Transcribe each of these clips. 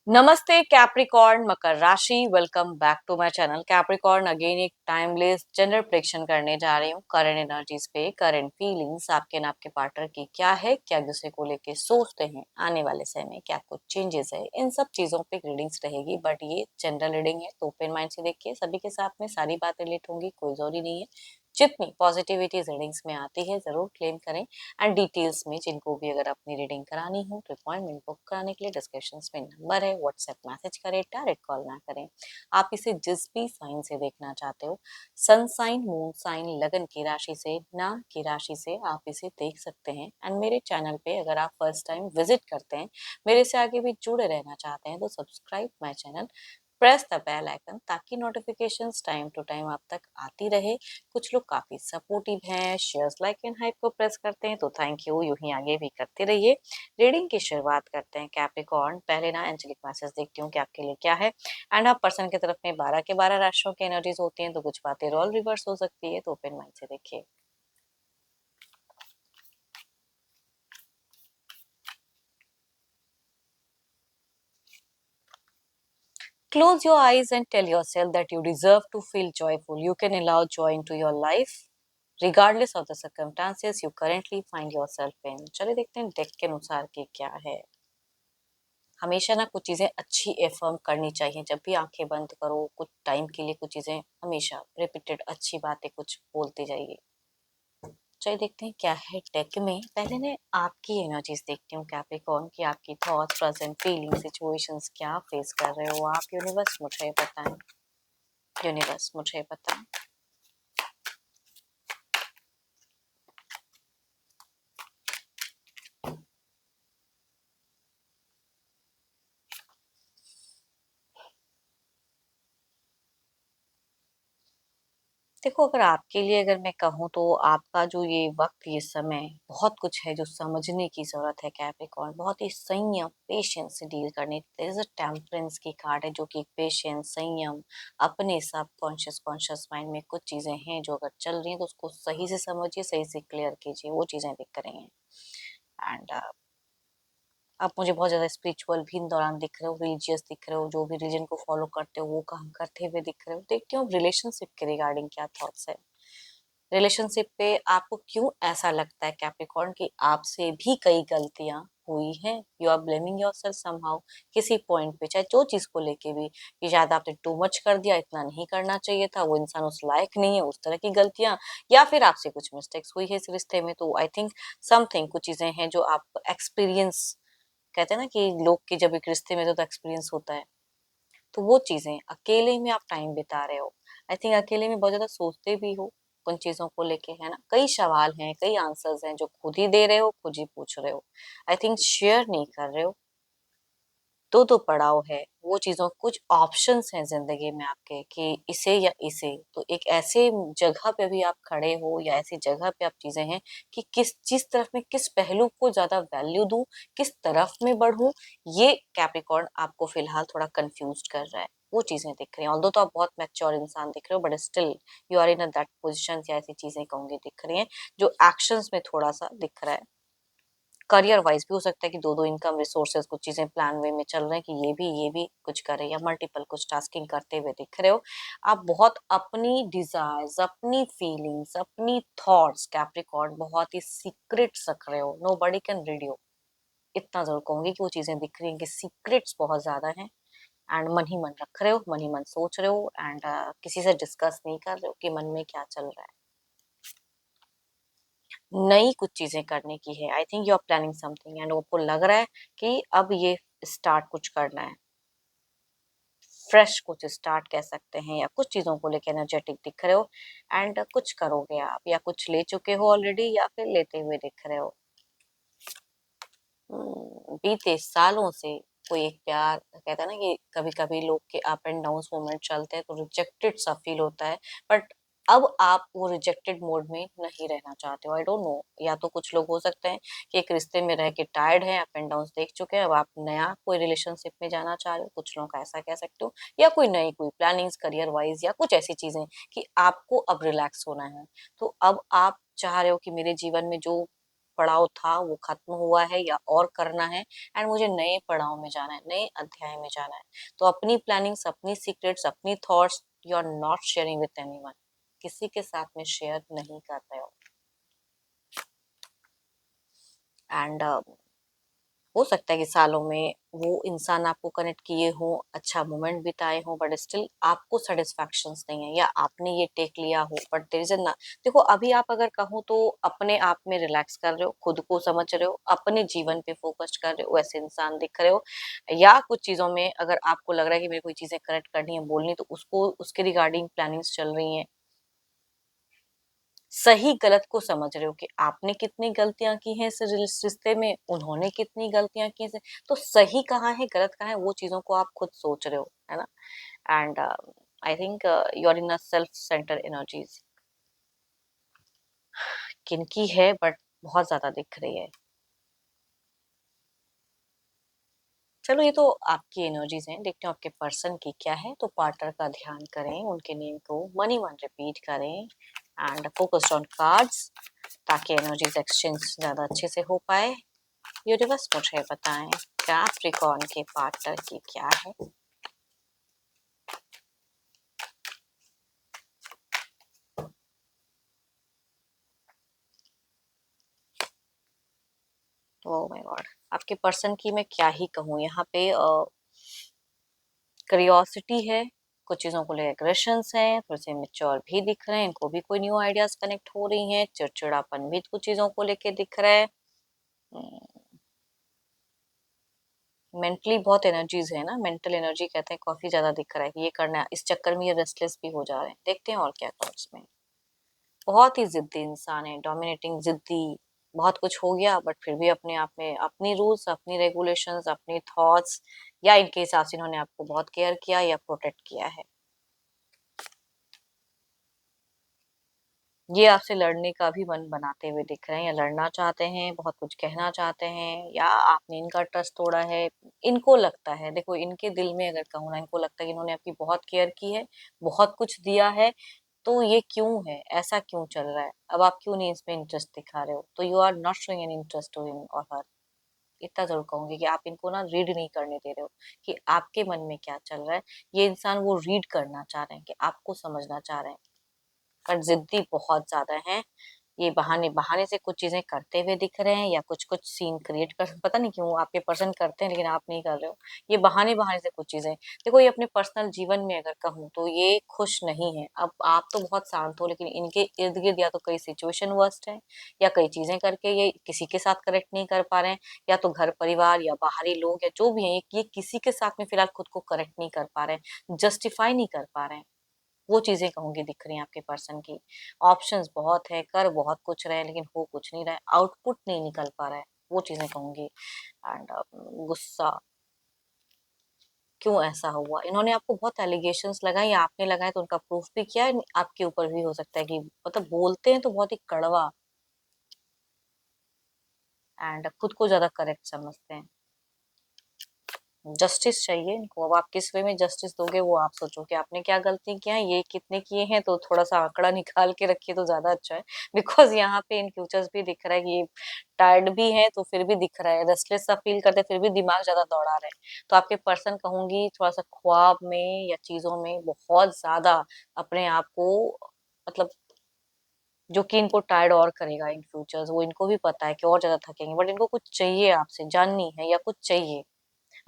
नमस्ते कैप्रिकॉर्न मकर राशि। Welcome back to my channel Capricorn. Again एक टाइमलेस जेंडर प्रेडिक्शन करने जा रही हूँ। करंट एनर्जीज पे, करंट फीलिंग्स आपके ना आपके पार्टनर की क्या है, क्या दूसरे को लेके सोचते हैं, आने वाले समय में क्या कुछ चेंजेस है, इन सब चीजों पे रीडिंग्स रहेगी। बट ये जनरल रीडिंग है तो ओपन माइंड से देखिए। सभी के साथ में सारी बातें रिलेट होंगी, कोई जरूरी नहीं है। जितनी पॉजिटिविटी रीडिंग्स में आती है जरूर क्लेम करें। एंड डिटेल्स में जिनको भी अगर अपनी रीडिंग करानी हो तो अपॉइंटमेंट बुक कराने के लिए डिस्क्रिप्शन में नंबर है, व्हाट्सएप मैसेज करें, डायरेक्ट कॉल ना करें। आप इसे जिस भी साइन से देखना चाहते हो, सन साइन, मून साइन, लगन की राशि से, नाम की राशि से आप इसे देख सकते हैं। एंड मेरे चैनल पे अगर आप फर्स्ट टाइम विजिट करते हैं, मेरे से आगे भी जुड़े रहना चाहते हैं, तो subscribe my channel, press the bell icon, ताकि नोटिफिकेशंस टाइम टू टाइम आप तक आती रहे। कुछ लोग काफी सपोर्टिव हैं, शेयर्स, लाइक एंड हाइप को प्रेस करते हैं, तो थैंक यू, यूं ही आगे भी करते रहिए। रीडिंग की शुरुआत करते हैं कैप्रिकॉर्न। पहले ना एंजेलिक मैसेज देखती हूँ कि आपके लिए क्या है। एंड आप पर्सन की तरफ में 12 के 12 राशियों की एनर्जीज होती हैं, तो कुछ बातें रोल रिवर्स हो सकती है, तो ओपन माइंड से देखिए। Close your eyes and tell yourself that you deserve to feel joyful. You can allow joy into your life regardless of the circumstances you currently find yourself in. चलिए देखते हैं deck के अनुसार कि क्या है। हमेशा ना कुछ चीजें अच्छी एफर्म करनी चाहिए। जब भी आंखें बंद करो कुछ टाइम के लिए, कुछ चीजें हमेशा रिपीटेड अच्छी बातें कुछ बोलते जाइए। चलिए देखते हैं क्या है डेक में। पहले मैं आपकी एनर्जीज देखती हूँ कैप्रिकॉर्न की, आपकी थॉट्स, प्रेजेंट फीलिंग, सिचुएशंस क्या फेस कर रहे हो आप। यूनिवर्स मुझे बताएं, यूनिवर्स मुझे बताएं। देखो, अगर आपके लिए अगर मैं कहूँ तो आपका जो ये वक्त, ये समय, बहुत कुछ है जो समझने की जरूरत है कैप्रिकॉर्न। बहुत ही संयम, पेशेंस से डील करने। देयर इज अ टेम्परेंस की कार्ड है जो कि पेशेंस, संयम, अपने सब कॉन्शियस कॉन्शियस माइंड में कुछ चीजें हैं जो अगर चल रही हैं तो उसको सही से समझिए, सही से क्लियर कीजिए। वो चीजें दिख रही हैं। एंड आप मुझे बहुत ज्यादा स्पिरिचुअल भी इन दौरान दिख रहे हो, रिलीजियस दिख रहे हो, जो भी रिलीजन को फॉलो करते हो वो काम करते हुए दिख रहे हो। देखती हूँ रिलेशनशिप के रिगार्डिंग क्या थॉट्स है। रिलेशनशिप पे आपको क्यों ऐसा लगता है कैप्रिकॉर्न कि आपसे भी कई गलतियां हुई हैं। You are blaming yourself somehow, किसी पॉइंट पे, चाहे जो चीज को लेके भी, कि शायद आपने टू मच कर दिया, इतना नहीं करना चाहिए था, वो इंसान उस लायक नहीं है, उस तरह की गलतियां, या फिर आपसे कुछ मिस्टेक्स हुई है इस रिश्ते में। तो आई थिंक समथिंग, कुछ चीजें हैं जो आप एक्सपीरियंस, कहते हैं ना कि लोग के जब एक रिश्ते में तो एक्सपीरियंस होता है, तो वो चीजें अकेले में आप टाइम बिता रहे हो। आई थिंक अकेले में बहुत ज्यादा सोचते भी हो उन चीजों को लेके, है ना। कई सवाल हैं, कई आंसर्स हैं जो खुद ही दे रहे हो, खुद ही पूछ रहे हो। आई थिंक शेयर नहीं कर रहे हो। दो पड़ाव है, वो चीजों, कुछ ऑप्शंस हैं जिंदगी में आपके कि इसे या इसे। तो एक ऐसे जगह पे भी आप खड़े हो, या ऐसी जगह पे आप चीजें हैं कि किस चीज तरफ में, किस पहलू को ज्यादा वैल्यू दूं, किस तरफ में बढ़ूं। ये कैप्रिकॉर्न आपको फिलहाल थोड़ा कंफ्यूज कर रहा है। वो चीजें दिख रही हैं। ऑल्दो तो आप बहुत मैच्योर इंसान दिख रहे हो, but still you are in that position, या ऐसी चीजें कहूंगी दिख रही हैं जो एक्शंस में थोड़ा सा दिख रहा है। करियर वाइज भी हो सकता है कि दो इनकम रिसोर्सेज, कुछ चीजें प्लान वे में चल रहे हैं कि ये भी कुछ करे, या मल्टीपल कुछ टास्किंग करते हुए दिख रहे हो। आप बहुत अपनी डिजायर्स, अपनी फीलिंग्स, अपनी थॉट्स कैप्रिकॉर्न बहुत ही सीक्रेट्स रख रहे हो। Nobody can read you. इतना जरूर कहूंगी कि वो चीजें दिख रही हैं कि सीक्रेट्स बहुत ज्यादा हैं। एंड मन ही मन रख रहे हो, मन ही मन सोच रहे हो। एंड किसी से डिस्कस नहीं कर रहे हो कि मन में क्या चल रहा है। नई कुछ चीजें करने की है। I think you are planning something, and आपको लग रहा है कि अब ये स्टार्ट कुछ करना है, फ्रेश कुछ स्टार्ट कह सकते हैं, या कुछ चीजों को लेकर एनर्जेटिक दिख रहे हो। एंड कुछ करोगे आप, या कुछ ले चुके हो ऑलरेडी, या फिर लेते हुए दिख रहे हो। बीते सालों से कोई एक प्यार, कहता है ना कि कभी कभी लोग के अप एंड डाउन मोमेंट चलते हैं तो रिजेक्टेड सा फील होता है। बट अब आप वो रिजेक्टेड मोड में नहीं रहना चाहते हो। आई डोंट नो, या तो कुछ लोग हो सकते हैं कि एक रिश्ते में रह के टायर्ड है, अप एंड डाउन देख चुके हैं, अब आप नया कोई रिलेशनशिप में जाना चाह रहे हो, कुछ लोगों का ऐसा कह सकते हो। या कोई नई कोई प्लानिंग्स करियर वाइज, या कुछ ऐसी चीजें कि आपको अब रिलैक्स होना है। तो अब आप चाह रहे हो कि मेरे जीवन में जो पड़ाव था वो खत्म हुआ है या और करना है, एंड मुझे नए पड़ाव में जाना है, नए अध्याय में जाना है। तो अपनी प्लानिंग्स, अपनी सीक्रेट्स, अपनी thoughts you are not sharing with anyone, किसी के साथ में शेयर नहीं कर रहे हो। एंड हो सकता है कि सालों में वो इंसान आपको कनेक्ट किए हो, अच्छा मोमेंट बिताए हो, बट स्टिल आपको सेटिस्फैक्शंस नहीं है, या आपने ये टेक लिया हो बट देयर इज ना। देखो अभी आप अगर कहो तो अपने आप में रिलैक्स कर रहे हो, खुद को समझ रहे हो, अपने जीवन पे फोकस कर रहे हो, वैसे इंसान दिख रहे हो, या कुछ चीजों में अगर आपको लग रहा है कि मेरे को ये चीजें करेक्ट करनी है, बोलनी, तो उसको उसके रिगार्डिंग प्लानिंग्स चल रही हैं। सही गलत को समझ रहे हो कि आपने कितनी गलतियां की हैं इस रिश्ते में, उन्होंने कितनी गलतियां की हैं, तो सही कहाँ है गलत कहाँ है वो चीजों को आप खुद सोच रहे हो, है ना। And I think you are in a self center energies, किनकी है बट बहुत ज्यादा दिख रही है। चलो ये तो आपकी एनर्जीज हैं, देखते हैं आपके पर्सन की क्या है। तो पार्टनर का ध्यान करें, उनके नेम को मनी मन रिपीट करें एंड फोकस्ड ऑन कार्ड्स, ताकि एनर्जीज एक्सचेंज ज्यादा अच्छे से हो पाए। यूनिवर्स मुझे बताएं कैप्रिकॉर्न के पार्टनर की क्या है। ओह माय गॉड, आपके पर्सन की मैं क्या ही कहूँ, यहाँ पे क्यूरियोसिटी है, कुछ चीजों को लेकर एग्रेशंस हैं, थोड़े से मेच्योर भी दिख रहे हैं, इनको भी कोई न्यू आइडियाज कनेक्ट हो रही हैं, चिड़चिड़ापन भी कुछ चीजों को लेके दिख रहा है। मेंटली बहुत एनर्जीज है ना, मेंटल एनर्जी कहते हैं, काफी ज्यादा दिख रहा है कि ये करना है, इस चक्कर में ये रेस्टलेस भी हो जा रहे हैं। देखते हैं और क्या कार्ड्स में। बहुत ही जिद्दी इंसान है, डोमिनेटिंग, जिद्दी, बहुत कुछ हो गया बट फिर भी अपने आप में अपनी रूल्स, अपनी रेगुलेशंस, अपनी थॉट्स, या इनके हिसाब से इन्होंने आपको बहुत केयर किया या प्रोटेक्ट किया है। ये आपसे लड़ने का भी मन बनाते हुए दिख रहे हैं, या लड़ना चाहते हैं, बहुत कुछ कहना चाहते हैं, या आपने इनका ट्रस्ट तोड़ा है। इनको लगता है, देखो इनके दिल में अगर कहूँ ना, इनको लगता है कि इन्होंने आपकी बहुत केयर की है, बहुत कुछ दिया है, तो ये क्यों है, ऐसा क्यों चल रहा है, अब आप क्यों नहीं इसमें इंटरेस्ट दिखा रहे हो, तो you are not showing any interest to him और हर। इतना जरूर कहूंगी कि आप इनको ना रीड नहीं करने दे रहे हो कि आपके मन में क्या चल रहा है। ये इंसान वो रीड करना चाह रहे हैं कि आपको समझना चाह रहे हैं, पर जिद्दी बहुत ज्यादा है। ये बहाने बहाने से कुछ चीजें करते हुए दिख रहे हैं, या कुछ कुछ सीन क्रिएट कर, पता नहीं क्यों आपके पर्सन करते हैं लेकिन आप नहीं कर रहे हो। ये बहाने बहाने से कुछ चीजें, देखो ये अपने पर्सनल जीवन में अगर कहूँ तो ये खुश नहीं है। अब आप तो बहुत शांत हो, लेकिन इनके इर्द गिर्द या तो कई सिचुएशन वर्स्ट है, या कई चीजें करके ये किसी के साथ करेक्ट नहीं कर पा रहे हैं, या तो घर परिवार या बाहरी लोग या जो भी है, ये किसी के साथ में फिलहाल खुद को करेक्ट नहीं कर पा रहे हैं, जस्टिफाई नहीं कर पा रहे हैं। वो चीजें कहूंगी दिख रही हैं आपके पर्सन की। ऑप्शंस बहुत है, कर बहुत कुछ रहे हैं, लेकिन हो कुछ नहीं रहा है, आउटपुट नहीं निकल पा रहा है, वो चीजें कहूंगी। एंड गुस्सा, क्यों ऐसा हुआ, इन्होंने आपको बहुत एलिगेशंस लगाए या आपने लगाए तो उनका प्रूफ भी किया है, आपके ऊपर भी हो सकता है कि मतलब बोलते हैं तो बहुत ही कड़वा, एंड खुद को ज्यादा करेक्ट समझते हैं। जस्टिस चाहिए इनको, अब आप किस वे में जस्टिस दोगे वो आप सोचो कि आपने क्या गलती किया है, ये कितने किए हैं, तो थोड़ा सा आंकड़ा निकाल के रखिए तो ज्यादा अच्छा है। बिकॉज यहाँ पे इन फ्यूचर्स भी दिख रहा है कि ये टायर्ड भी है, तो फिर भी दिख रहा है रेस्टलेस सा फील करते हैं, फिर भी दिमाग ज्यादा दौड़ा रहे हैं। तो आपके पर्सन कहूंगी थोड़ा सा ख्वाब में या चीजों में बहुत ज्यादा अपने आप को, मतलब जो कि इनको टायर्ड और करेगा इन फ्यूचर्स, वो इनको भी पता है कि और ज्यादा थकेंगे, बट इनको कुछ चाहिए आपसे, जाननी है या कुछ चाहिए।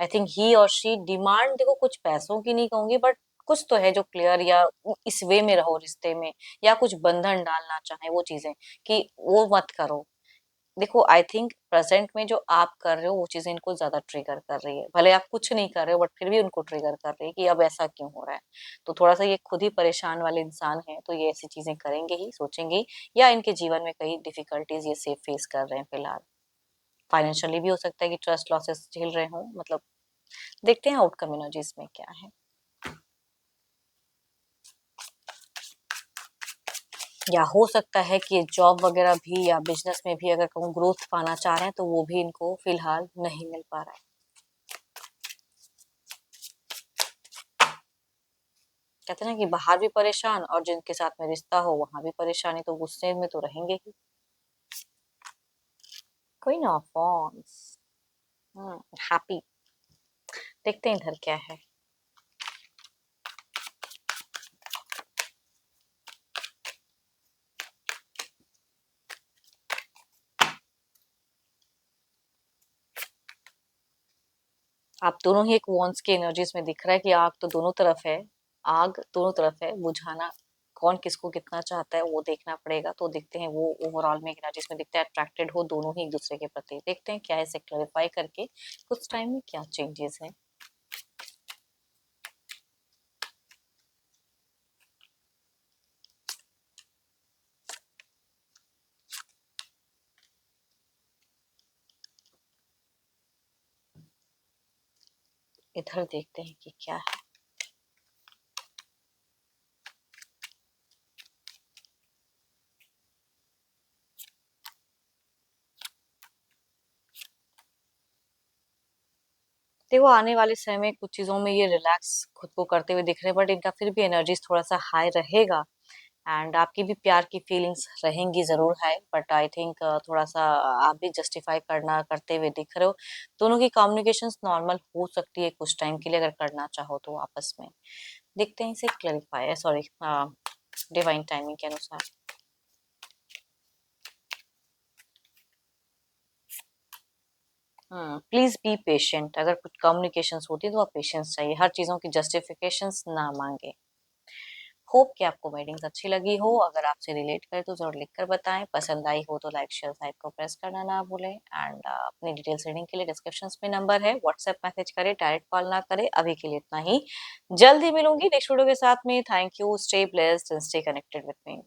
आई थिंक ही और शी डिमांड, देखो कुछ पैसों की नहीं कहूंगी, बट कुछ तो है जो क्लियर, या इस वे में रहो रिश्ते में, या कुछ बंधन डालना चाहे वो चीजें, कि वो मत करो। देखो आई थिंक प्रेजेंट में जो आप कर रहे हो वो चीजें इनको ज्यादा ट्रिगर कर रही है, भले आप कुछ नहीं कर रहे हो बट फिर भी उनको ट्रिगर कर रही है कि अब ऐसा क्यों हो रहा है। तो थोड़ा सा ये खुद ही परेशान वाले इंसान है, तो ये ऐसी चीजें करेंगे ही, सोचेंगे ही, या इनके जीवन में कई डिफिकल्टीज ये सेफ फेस कर रहे हैं फिलहाल। फाइनेंशियली भी हो सकता है कि ट्रस्ट लॉसेस झेल रहे हो, मतलब देखते हैं आउटकम एनर्जीज में क्या है। या हो सकता है कि जॉब वगैरह भी या बिजनेस में भी अगर कहूँ ग्रोथ पाना चाह रहे हैं, तो वो भी इनको फिलहाल नहीं मिल पा रहा है। कहते हैं ना कि बाहर भी परेशान और जिनके साथ में रिश्ता हो वहां भी परेशानी, तो गुस्से में तो रहेंगे ही। Queen of wands, happy. देखते हैं इधर क्या है। आप दोनों ही एक वॉन्ड्स की एनर्जीज में दिख रहा है कि आग तो दोनों तरफ है, आग दोनों तरफ है, बुझाना कौन किसको कितना चाहता है वो देखना पड़ेगा। तो देखते हैं वो ओवरऑल में एनर्जीज में दिखता है अट्रैक्टेड हो दोनों ही एक दूसरे के प्रति। देखते हैं क्या है, इसे क्लैरिफाई करके कुछ टाइम में क्या चेंजेस हैं। इधर देखते हैं कि क्या है। देखो आने वाले समय में कुछ चीजों में ये रिलैक्स खुद को करते हुए दिख रहे हैं, बट इनका फिर भी एनर्जीज थोड़ा सा हाई रहेगा। एंड आपकी भी प्यार की फीलिंग्स रहेंगी जरूर है, बट आई थिंक थोड़ा सा आप भी जस्टिफाई करना करते हुए दिख रहे हो। दोनों की कम्युनिकेशंस नॉर्मल हो सकती है कुछ टाइम के लिए अगर करना चाहो तो आपस में। देखते हैं इसे क्लैरिफाई, सॉरी, डिवाइन टाइमिंग के अनुसार। Please be patient. अगर कुछ कम्युनिकेशंस होती है तो आप पेशेंस चाहिए, हर चीजों की जस्टिफिकेशंस ना मांगे। होप कि आपको वाइडिंग्स अच्छी लगी हो। अगर आपसे रिलेट करे तो जरूर लिखकर बताएं। पसंद आई हो तो लाइक शेयर साइट को प्रेस करना ना भूलें। एंड अपनी डिटेल्स रीडिंग के लिए डिस्क्रिप्शन में नंबर है, व्हाट्सएप मैसेज करें, डायरेक्ट कॉल ना करें। अभी के लिए इतना ही, जल्दी मिलूंगी नेक्स्ट वीडियो के साथ में। Thank you, stay blessed and stay connected with me.